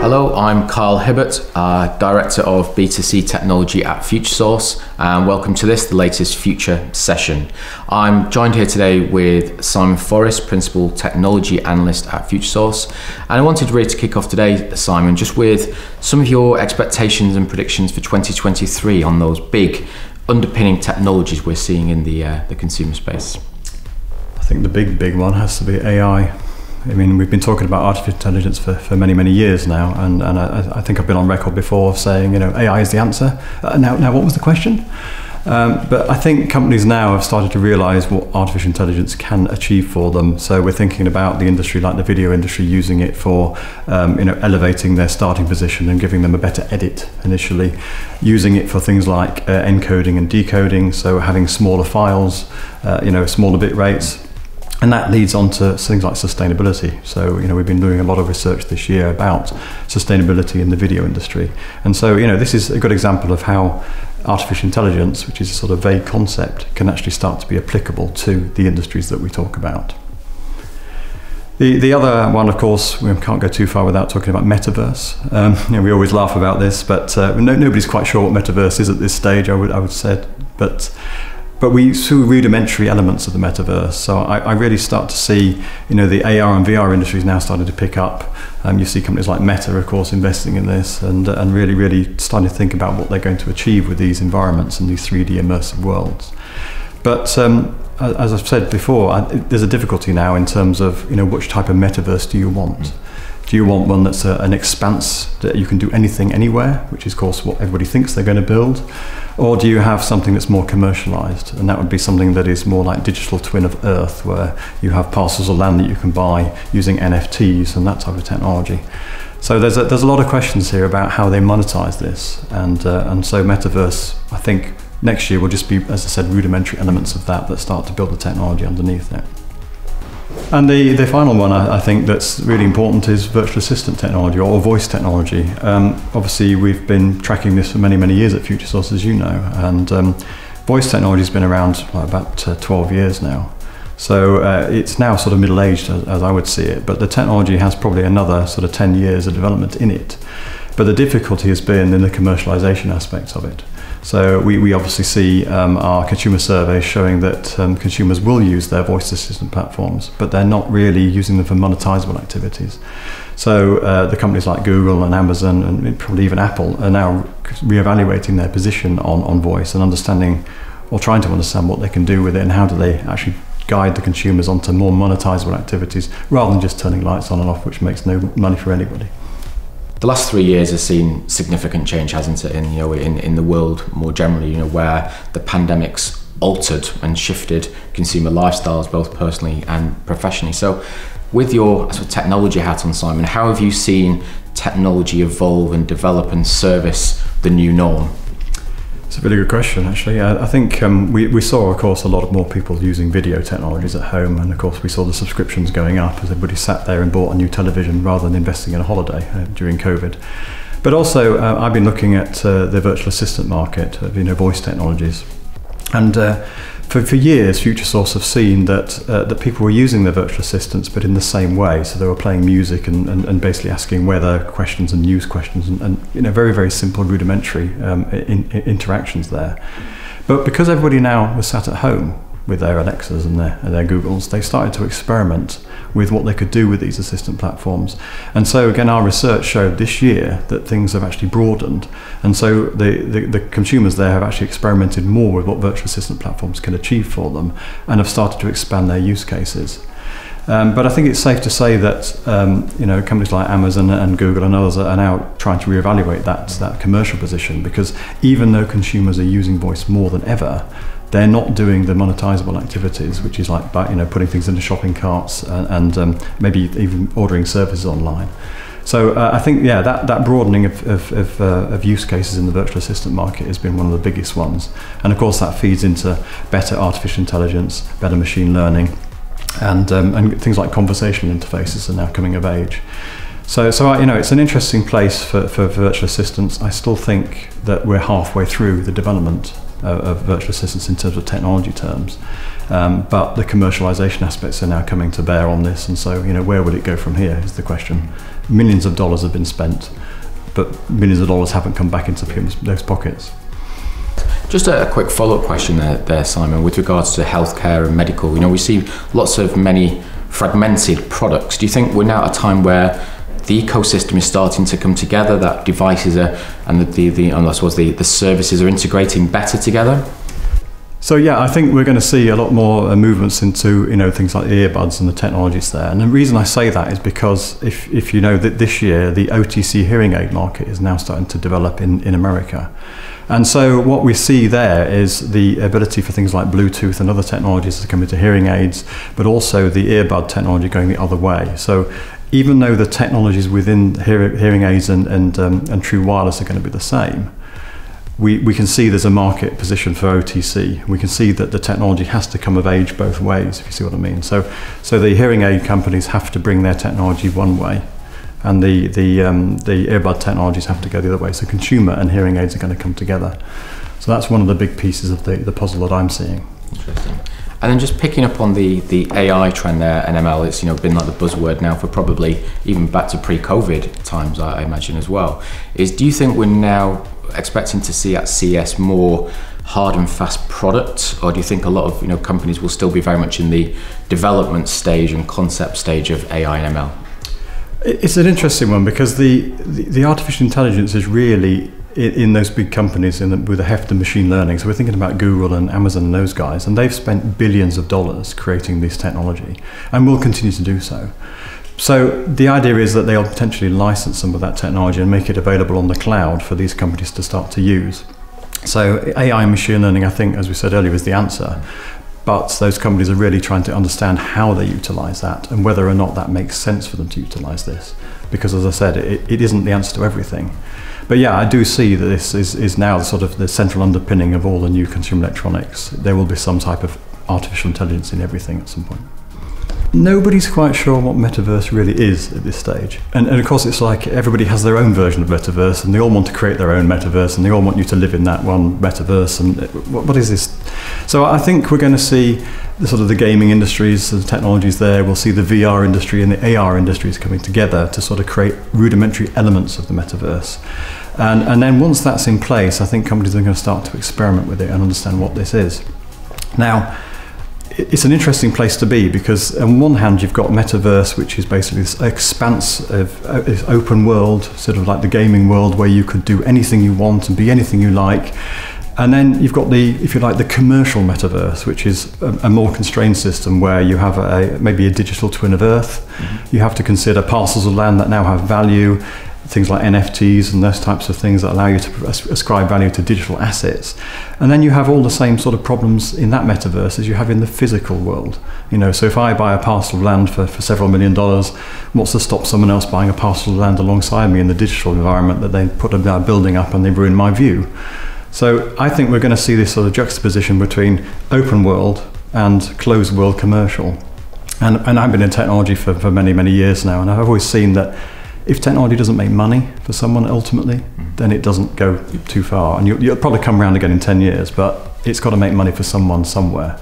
Hello, I'm Carl Hibbert, Director of B2C Technology at FutureSource, and welcome to the latest Future session. I'm joined here today with Simon Forrest, Principal Technology Analyst at FutureSource, and I wanted really to kick off today, Simon, just with some of your expectations and predictions for 2023 on those big underpinning technologies we're seeing in the consumer space. I think the big one has to be AI. I mean, we've been talking about artificial intelligence for many years now, and I think I've been on record before of saying, you know, AI is the answer. Now, what was the question? But I think companies now have started to realise what artificial intelligence can achieve for them. So we're thinking about the industry, like the video industry, using it for, elevating their starting position and giving them a better edit initially. Using it for things like encoding and decoding, so having smaller files, smaller bit rates. And that leads on to things like sustainability. So, we've been doing a lot of research this year about sustainability in the video industry. And so, this is a good example of how artificial intelligence, which is a sort of vague concept, can actually start to be applicable to the industries that we talk about. The other one, of course, we can't go too far without talking about metaverse. We always laugh about this, but nobody's quite sure what metaverse is at this stage, I would say. But we see rudimentary elements of the metaverse. So I really start to see, the AR and VR industry is now starting to pick up. You see companies like Meta, of course, investing in this and really starting to think about what they're going to achieve with these environments and these 3D immersive worlds. But as I've said before, there's a difficulty now in terms of, which type of metaverse do you want? Do you want one that's an expanse that you can do anything anywhere, which is of course what everybody thinks they're going to build? Or do you have something that's more commercialized? And that would be something that is more like digital twin of Earth, where you have parcels of land that you can buy using NFTs and that type of technology. So there's a lot of questions here about how they monetize this. And so metaverse, I think next year will just be, as I said, rudimentary elements of that start to build the technology underneath it. And the final one I think that's really important is virtual assistant technology or voice technology. Obviously we've been tracking this for many years at FutureSource, as you know, and voice technology has been around about 12 years now. So it's now sort of middle-aged as I would see it, but the technology has probably another sort of 10 years of development in it. But the difficulty has been in the commercialization aspects of it. So we obviously see our consumer surveys showing that consumers will use their voice assistant platforms, but they're not really using them for monetizable activities. So the companies like Google and Amazon and probably even Apple are now reevaluating their position on voice and understanding or trying to understand what they can do with it and how do they actually guide the consumers onto more monetizable activities rather than just turning lights on and off, which makes no money for anybody. The last 3 years has seen significant change, hasn't it, in the world more generally, where the pandemic's altered and shifted consumer lifestyles, both personally and professionally. So with your sort of technology hat on, Simon, how have you seen technology evolve and develop and service the new norm? It's a really good question, actually. I think we saw, of course, a lot more people using video technologies at home, and of course we saw the subscriptions going up as everybody sat there and bought a new television rather than investing in a holiday during COVID. But also, I've been looking at the virtual assistant market of voice technologies, and for years, FutureSource have seen that people were using their virtual assistants, but in the same way. So they were playing music and basically asking weather questions and news questions, and very simple, rudimentary interactions there. But because everybody now was sat at home with their Alexas and their Googles, they started to experiment with what they could do with these assistant platforms. And so again, our research showed this year that things have actually broadened. And so the consumers there have actually experimented more with what virtual assistant platforms can achieve for them and have started to expand their use cases. But I think it's safe to say that companies like Amazon and Google and others are now trying to reevaluate that commercial position, because even though consumers are using voice more than ever, they're not doing the monetizable activities, which is like putting things into shopping carts and maybe even ordering services online. So I think that broadening of use cases in the virtual assistant market has been one of the biggest ones, and of course that feeds into better artificial intelligence, better machine learning, and things like conversational interfaces are now coming of age. So it's an interesting place for virtual assistants. I still think that we're halfway through the development of virtual assistants in terms of technology terms. But the commercialization aspects are now coming to bear on this, and so where will it go from here is the question. Millions of dollars have been spent, but millions of dollars haven't come back into those pockets. Just a quick follow-up question there, Simon, with regards to healthcare and medical. We see lots of many fragmented products. Do you think we're now at a time where the ecosystem is starting to come together, that devices are, and the services are integrating better together? So yeah, I think we're going to see a lot more movements into things like earbuds and the technologies there. And the reason I say that is because if you know that this year the OTC hearing aid market is now starting to develop in America. And so what we see there is the ability for things like Bluetooth and other technologies to come into hearing aids, but also the earbud technology going the other way. So even though the technologies within hearing aids and true wireless are going to be the same, we can see there's a market position for OTC. We can see that the technology has to come of age both ways, if you see what I mean. So the hearing aid companies have to bring their technology one way, and the earbud technologies have to go the other way. So consumer and hearing aids are going to come together. So that's one of the big pieces of the puzzle that I'm seeing. Interesting. And then just picking up on the AI trend there, NML, it's been like the buzzword now for probably even back to pre-COVID times, I imagine as well. Do you think we're now expecting to see at CES more hard and fast products, or do you think a lot of companies will still be very much in the development stage and concept stage of AI and ML? It's an interesting one because the artificial intelligence is really in those big companies with a heft of machine learning. So we're thinking about Google and Amazon and those guys, and they've spent billions of dollars creating this technology and will continue to do so. So the idea is that they'll potentially license some of that technology and make it available on the cloud for these companies to start to use. So AI and machine learning, I think, as we said earlier, is the answer. But those companies are really trying to understand how they utilize that and whether or not that makes sense for them to utilize this. Because as I said, it isn't the answer to everything. But yeah, I do see that this is now sort of the central underpinning of all the new consumer electronics. There will be some type of artificial intelligence in everything at some point. Nobody's quite sure what metaverse really is at this stage. And of course it's like everybody has their own version of metaverse, and they all want to create their own metaverse, and they all want you to live in that one metaverse, and what is this? So I think we're going to see the gaming industries, the technologies there. We'll see the VR industry and the AR industries coming together to sort of create rudimentary elements of the metaverse. And then once that's in place, I think companies are going to start to experiment with it and understand what this is. Now, it's an interesting place to be because on one hand you've got metaverse, which is basically this expanse of this open world, sort of like the gaming world, where you could do anything you want and be anything you like. And then you've got if you like, the commercial metaverse, which is a more constrained system where you have maybe a digital twin of Earth. Mm-hmm. You have to consider parcels of land that now have value, things like NFTs and those types of things that allow you to ascribe value to digital assets. And then you have all the same sort of problems in that metaverse as you have in the physical world. So if I buy a parcel of land for several $1 million, what's to stop someone else buying a parcel of land alongside me in the digital environment that they put a building up and they ruin my view? So I think we're going to see this sort of juxtaposition between open world and closed world commercial. And I've been in technology for many, many years now, and I've always seen that if technology doesn't make money for someone ultimately, then it doesn't go too far. And you'll probably come around again in 10 years, but it's got to make money for someone somewhere.